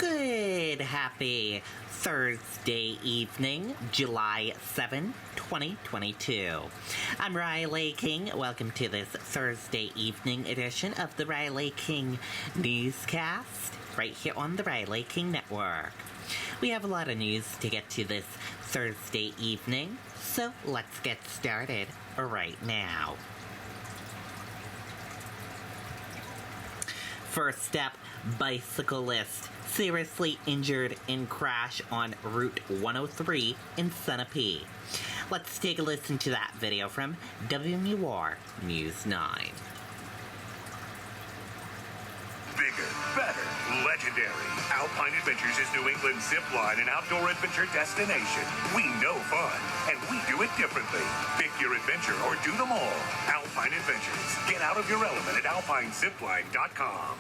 Good, happy Thursday evening, July 7, 2022. I'm Riley King. Welcome to this Thursday evening edition of the Riley King Newscast, right here on the Riley King Network. We have a lot of news to get to this Thursday evening, so let's get started right now. First up, bicyclist seriously injured in crash on Route 103 in Sunapee. Let's take a listen to that video from WMUR News 9. Bigger, better, legendary. Alpine Adventures is New England's zipline and outdoor adventure destination. We know fun, and we do it differently. Pick your adventure or do them all. Alpine Adventures. Get out of your element at alpinezipline.com.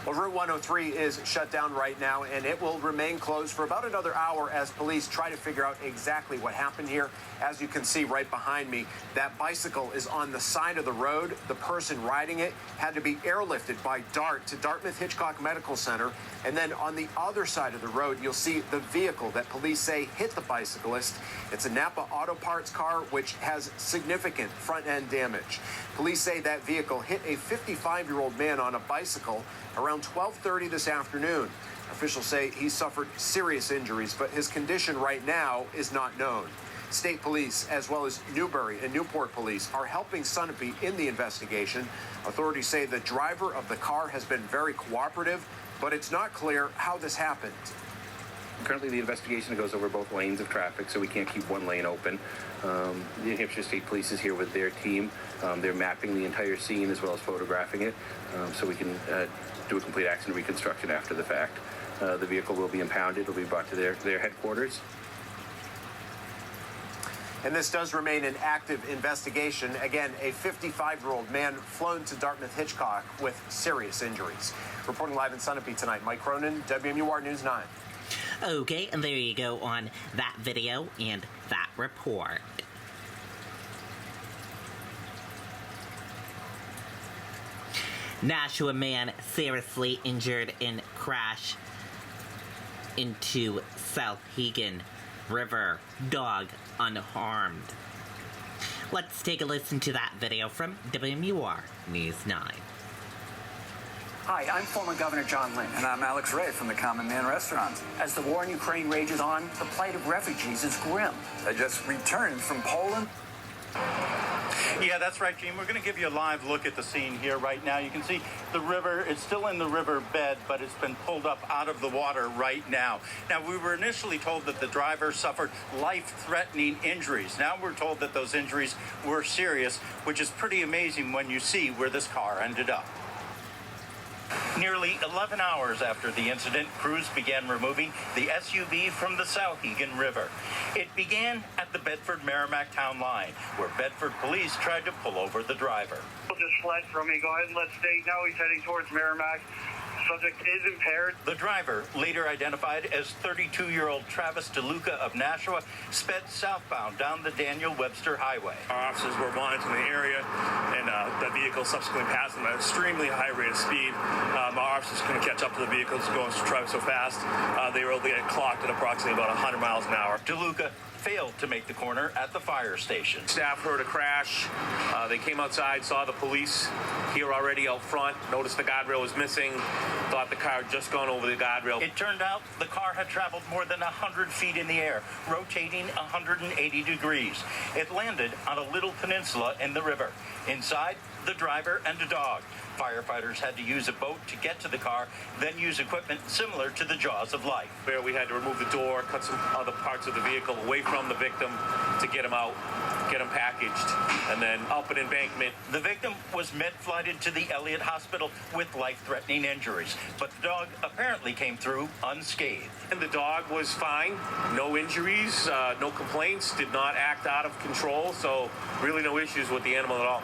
Well, Route 103 is shut down right now, and it will remain closed for about another hour as police try to figure out exactly what happened here. As you can see right behind me, that bicycle is on the side of the road. The person riding it had to be airlifted by DART to Dartmouth Hitchcock Medical Center. And then on the other side of the road, you'll see the vehicle that police say hit the bicyclist. It's a Napa Auto Parts car, which has significant front-end damage. Police say that vehicle hit a 55-year-old man on a bicycle around 12:30 this afternoon. Officials say he suffered serious injuries, but his condition right now is not known. State police, as well as Newbury and Newport police, are helping Sunapee in the investigation. Authorities say the driver of the car has been very cooperative, but it's not clear how this happened. Currently, the investigation goes over both lanes of traffic, so we can't keep one lane open. New Hampshire State Police is here with their team. They're mapping the entire scene as well as photographing it, so we can do a complete accident reconstruction after the fact. The vehicle will be impounded. It'll be brought to their headquarters. And this does remain an active investigation. Again, a 55-year-old man flown to Dartmouth Hitchcock with serious injuries. Reporting live in Sunapee tonight, Mike Cronin, WMUR News 9. Okay, and there you go on that video and that report. Nashua man seriously injured in crash into South Hegan River. Dog unharmed. Let's take a listen to that video from WMUR News 9. Hi, I'm former Governor John Lynch. And I'm Alex Ray from the Common Man Restaurant. As the war in Ukraine rages on, the plight of refugees is grim. I just returned from Poland. Yeah, that's right, Gene. We're going to give you a live look at the scene here right now. You can see the river. It's still in the river bed, but it's been pulled up out of the water right now. Now, we were initially told that the driver suffered life-threatening injuries. Now we're told that those injuries were serious, which is pretty amazing when you see where this car ended up. Nearly 11 hours after the incident, crews began removing the SUV from the Souhegan River. It began at the Bedford-Merrimack town line, where Bedford police tried to pull over the driver. Just fled from me. Go ahead and let's stay. Now he's heading towards Merrimack. Subject is impaired. The driver, later identified as 32-year-old Travis DeLuca of Nashua, sped southbound down the Daniel Webster Highway. Our officers were monitoring the area, and the vehicle subsequently passed them at an extremely high rate of speed. Our officers couldn't catch up to the vehicles going driving so fast. They were able to get clocked at approximately about 100 miles an hour. DeLuca failed to make the corner at the fire station. Staff heard a crash. They came outside, saw the police here already out front, noticed the guardrail was missing, thought the car had just gone over the guardrail. It turned out the car had traveled more than 100 feet in the air, rotating 180 degrees. It landed on a little peninsula in the river. Inside, the driver and a dog. Firefighters had to use a boat to get to the car, then use equipment similar to the jaws of life. Where we had to remove the door, cut some other parts of the vehicle away from the victim to get him out, get him packaged, and then up an embankment. The victim was med-flighted to the Elliott Hospital with life-threatening injuries, but the dog apparently came through unscathed. And the dog was fine, no injuries, no complaints, did not act out of control, so really no issues with the animal at all.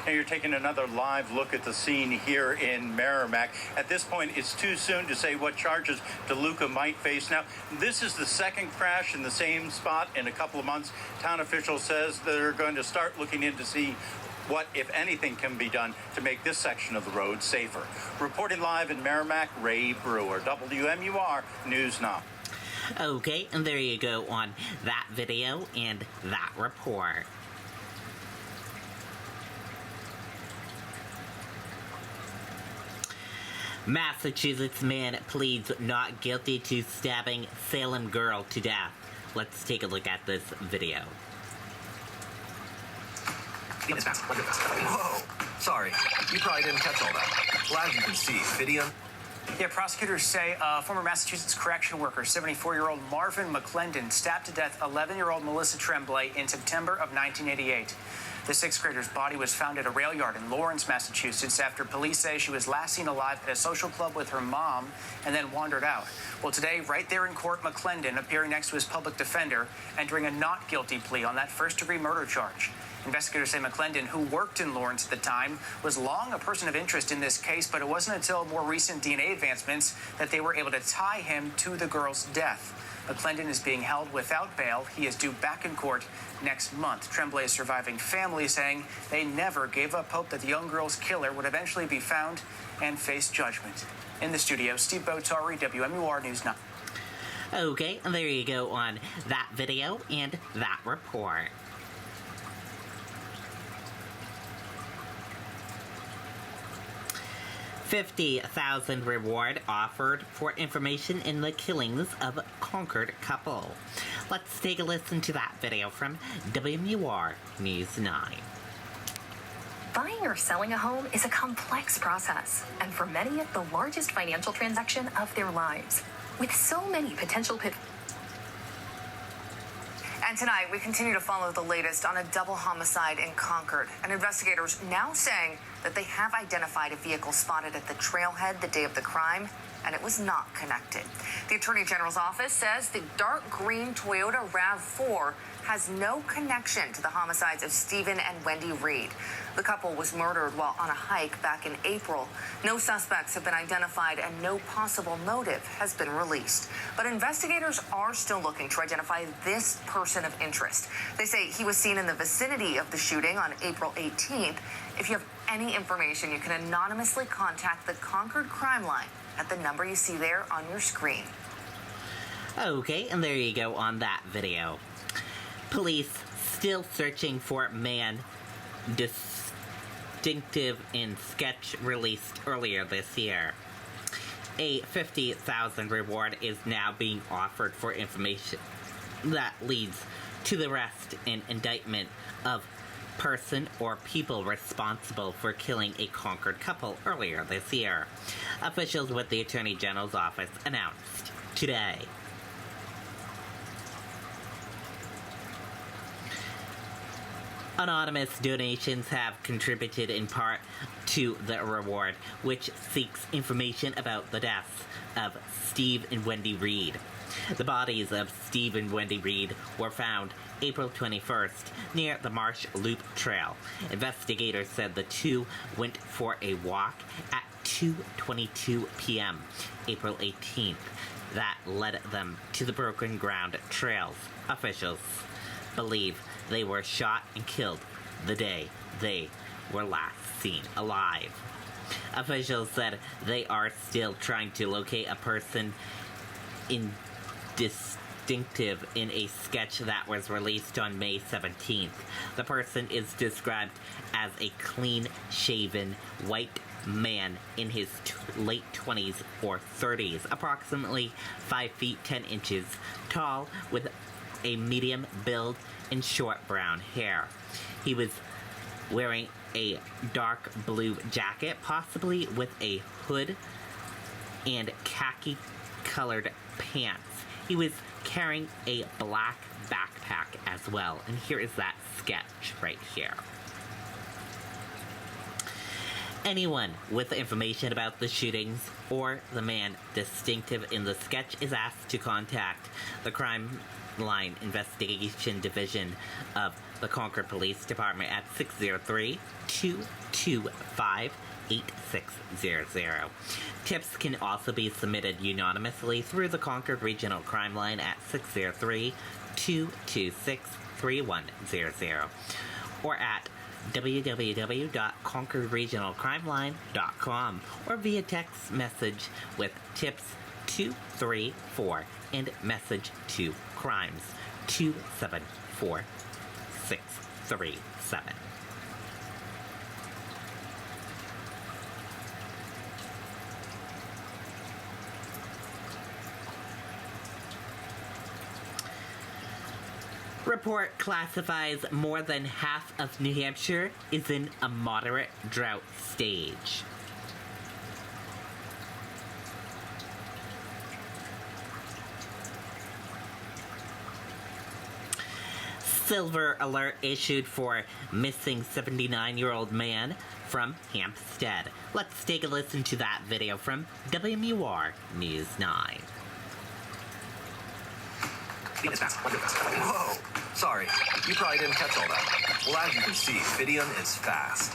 And you're taking another live look at the scene here in Merrimack. At this point, it's too soon to say what charges DeLuca might face. Now, this is the second crash in the same spot in a couple of months. Town officials says they're going to start looking in to see what, if anything, can be done to make this section of the road safer. Reporting live in Merrimack, Ray Brewer, WMUR News Now. Okay, and there you go on that video and that report. Massachusetts man pleads not guilty to stabbing Salem girl to death. Let's take a look at this video. Whoa, sorry. You probably didn't catch all that. Glad you can see. Video. Yeah, prosecutors say former Massachusetts correction worker, 74-year-old Marvin McClendon, stabbed to death 11-year-old Melissa Tremblay in September of 1988. The sixth grader's body was found at a rail yard in Lawrence, Massachusetts, after police say she was last seen alive at a social club with her mom and then wandered out. Well, today, right there in court, McClendon, appearing next to his public defender, entering a not guilty plea on that first-degree murder charge. Investigators say McClendon, who worked in Lawrence at the time, was long a person of interest in this case, but it wasn't until more recent DNA advancements that they were able to tie him to the girl's death. McClendon is being held without bail. He is due back in court next month. Tremblay's surviving family saying they never gave up hope that the young girl's killer would eventually be found and face judgment. In the studio, Steve Botari, WMUR News 9. Okay, and there you go on that video and that report. $50,000 reward offered for information in the killings of Concord couple. Let's take a listen to that video from WMUR News 9. Buying or selling a home is a complex process, and for many, the largest financial transaction of their lives. With so many potential pitfalls. And tonight, we continue to follow the latest on a double homicide in Concord. And investigators now saying that they have identified a vehicle spotted at the trailhead the day of the crime, and it was not connected. The Attorney General's office says the dark green Toyota RAV4 has no connection to the homicides of Stephen and Wendy Reed. The couple was murdered while on a hike back in April. No suspects have been identified and no possible motive has been released. But investigators are still looking to identify this person of interest. They say he was seen in the vicinity of the shooting on April 18th. If you have any information, you can anonymously contact the Concord Crime Line at the number you see there on your screen. Okay, and there you go on that video. Police still searching for man distinctive in sketch released earlier this year. A $50,000 reward is now being offered for information that leads to the arrest and indictment of person or people responsible for killing a Concord couple earlier this year. Officials with the Attorney General's office announced today. Anonymous donations have contributed in part to the reward, which seeks information about the deaths of Steve and Wendy Reed. The bodies of Steve and Wendy Reed were found April 21st near the Marsh Loop Trail. Investigators said the two went for a walk at 2:22 p.m. April 18th. That led them to the Broken Ground Trails. Officials believe they were shot and killed the day they were last seen alive. Officials said they are still trying to locate a person distinctive in a sketch that was released on May 17th. The person is described as a clean-shaven white man in his late 20s or 30s, approximately 5 feet 10 inches tall, with a medium build and short brown hair. He was wearing a dark blue jacket, possibly with a hood, and khaki-colored pants. He was carrying a black backpack as well. And here is that sketch right here. Anyone with information about the shootings or the man distinctive in the sketch is asked to contact the Crime Line Investigation Division of the Concord Police Department at 603-225-8600. Tips can also be submitted anonymously through the Concord Regional Crime Line at 603-226-3100 or at www.concordregionalcrimeline.com or via text message with tips 234 and message to crimes 274637. Report classifies more than half of New Hampshire is in a moderate drought stage. Silver alert issued for missing 79-year-old man from Hampstead. Let's take a listen to that video from WMUR News 9. Whoa! Sorry, you probably didn't catch all that. Well, as you can see, Fidium is fast.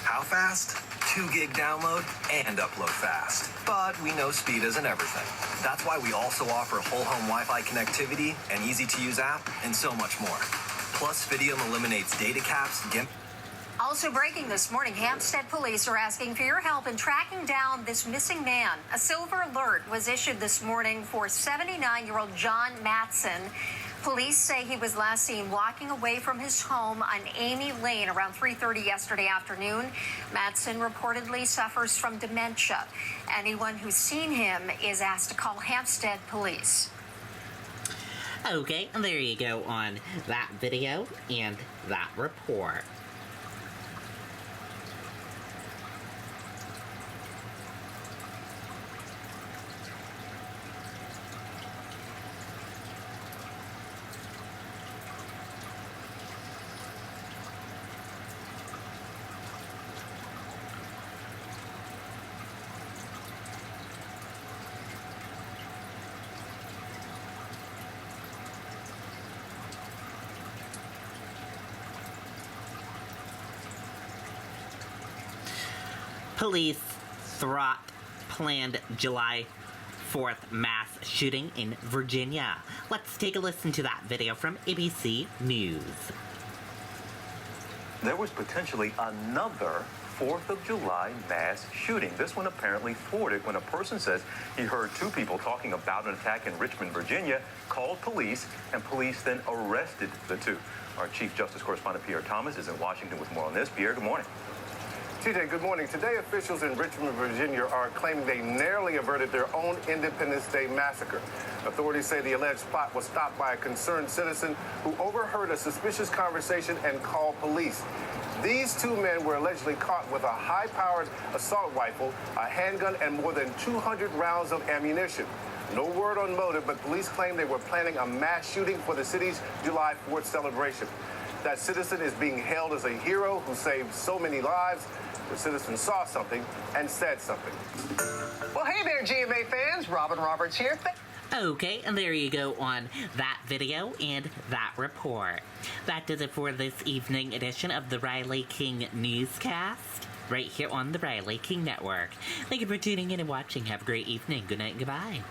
How fast? 2 gig download and upload fast. But we know speed isn't everything. That's why we also offer whole home Wi-Fi connectivity, an easy-to-use app, and so much more. Plus, Fidium eliminates data caps, Also breaking this morning, Hampstead police are asking for your help in tracking down this missing man. A silver alert was issued this morning for 79-year-old John Matson. Police say he was last seen walking away from his home on Amy Lane around 3:30 yesterday afternoon. Matson reportedly suffers from dementia. Anyone who's seen him is asked to call Hampstead police. Okay, and there you go on that video and that report. Police thwart planned July 4th mass shooting in Virginia. Let's take a listen to that video from ABC News. There was potentially another 4th of July mass shooting. This one apparently thwarted when a person says he heard 2 people talking about an attack in Richmond, Virginia, called police, and police then arrested the 2. Our Chief Justice Correspondent Pierre Thomas is in Washington with more on this. Pierre, good morning. TJ, good morning. Today, officials in Richmond, Virginia are claiming they narrowly averted their own Independence Day massacre. Authorities say the alleged plot was stopped by a concerned citizen who overheard a suspicious conversation and called police. These 2 men were allegedly caught with a high-powered assault rifle, a handgun, and more than 200 rounds of ammunition. No word on motive, but police claim they were planning a mass shooting for the city's July 4th celebration. That citizen is being hailed as a hero who saved so many lives. The citizen saw something and said something. Well, hey there, GMA fans. Robin Roberts here. Okay, and there you go on that video and that report. That does it for this evening edition of the Riley King Newscast, right here on the Riley King Network. Thank you for tuning in and watching. Have a great evening. Good night and goodbye.